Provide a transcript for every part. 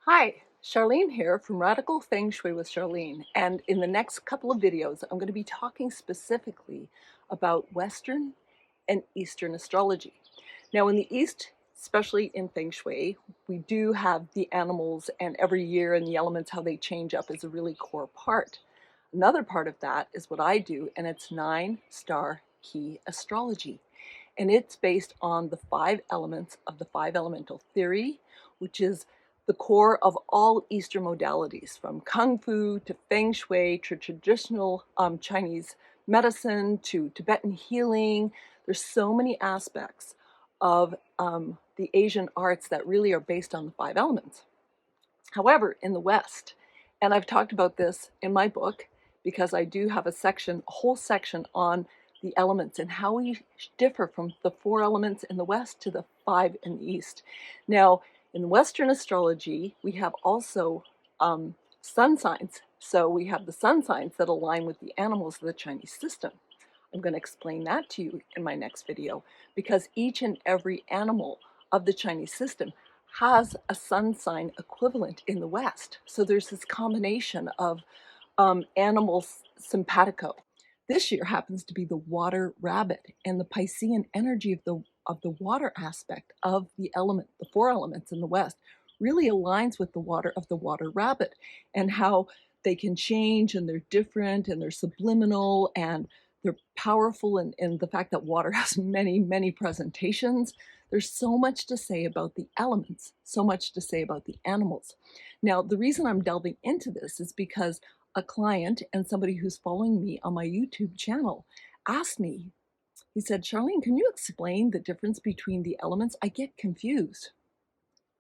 Hi, Charlene here from Radical Feng Shui with Charlene. And in the next couple of videos, I'm going to be talking specifically about Western and Eastern astrology. Now, in the East, especially in Feng Shui, we do have the animals, and every year and the elements, how they change up is a really core part. Another part of that is what I do, and it's 9-star key astrology. And it's based on the 5 elements of the 5 elemental theory, which is the core of all Eastern modalities, from Kung Fu to Feng Shui to traditional Chinese medicine to Tibetan healing. There's so many aspects of the Asian arts that really are based on the 5 elements. However, in the West, and I've talked about this in my book because I do have a whole section on the elements and how we differ from the 4 elements in the West to the 5 in the East. Now, in Western astrology, we have also sun signs. So we have the sun signs that align with the animals of the Chinese system. I'm going to explain that to you in my next video because each and every animal of the Chinese system has a sun sign equivalent in the West. So there's this combination of animals simpatico. This year happens to be the water rabbit, and the Piscean energy of the water aspect of the 4 elements in the West really aligns with the water rabbit, and how they can change and they're different and they're subliminal and they're powerful, and the fact that water has many presentations. There's so much to say about the elements, so much to say about the animals. Now, the reason I'm delving into this is because a client and somebody who's following me on my YouTube channel asked me, he said, Charlene, can you explain the difference between the elements? I get confused.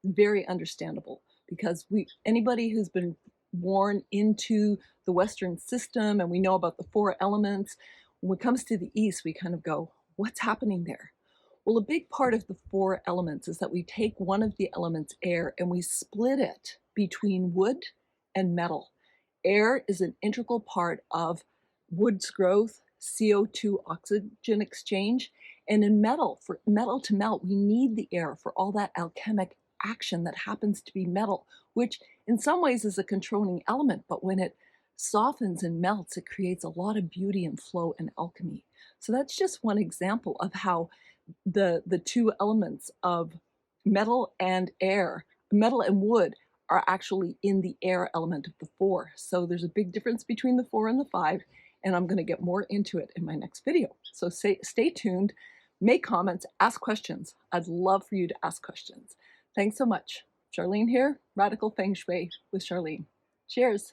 Very understandable, because anybody who's been born into the Western system and we know about the 4 elements, when it comes to the East, we kind of go, what's happening there? Well, a big part of the 4 elements is that we take one of the elements, air, and we split it between wood and metal. Air is an integral part of wood's growth, CO2 oxygen exchange, and in metal, for metal to melt, we need the air for all that alchemic action that happens to be metal, which in some ways is a controlling element, but when it softens and melts, it creates a lot of beauty and flow and alchemy. So that's just one example of how the 2 elements of metal and air, metal and wood, are actually in the air element of the 4. So there's a big difference between the 4 and the 5, and I'm going to get more into it in my next video. So stay tuned, make comments, ask questions. I'd love for you to ask questions. Thanks so much. Charlene here, Radical Feng Shui with Charlene. Cheers.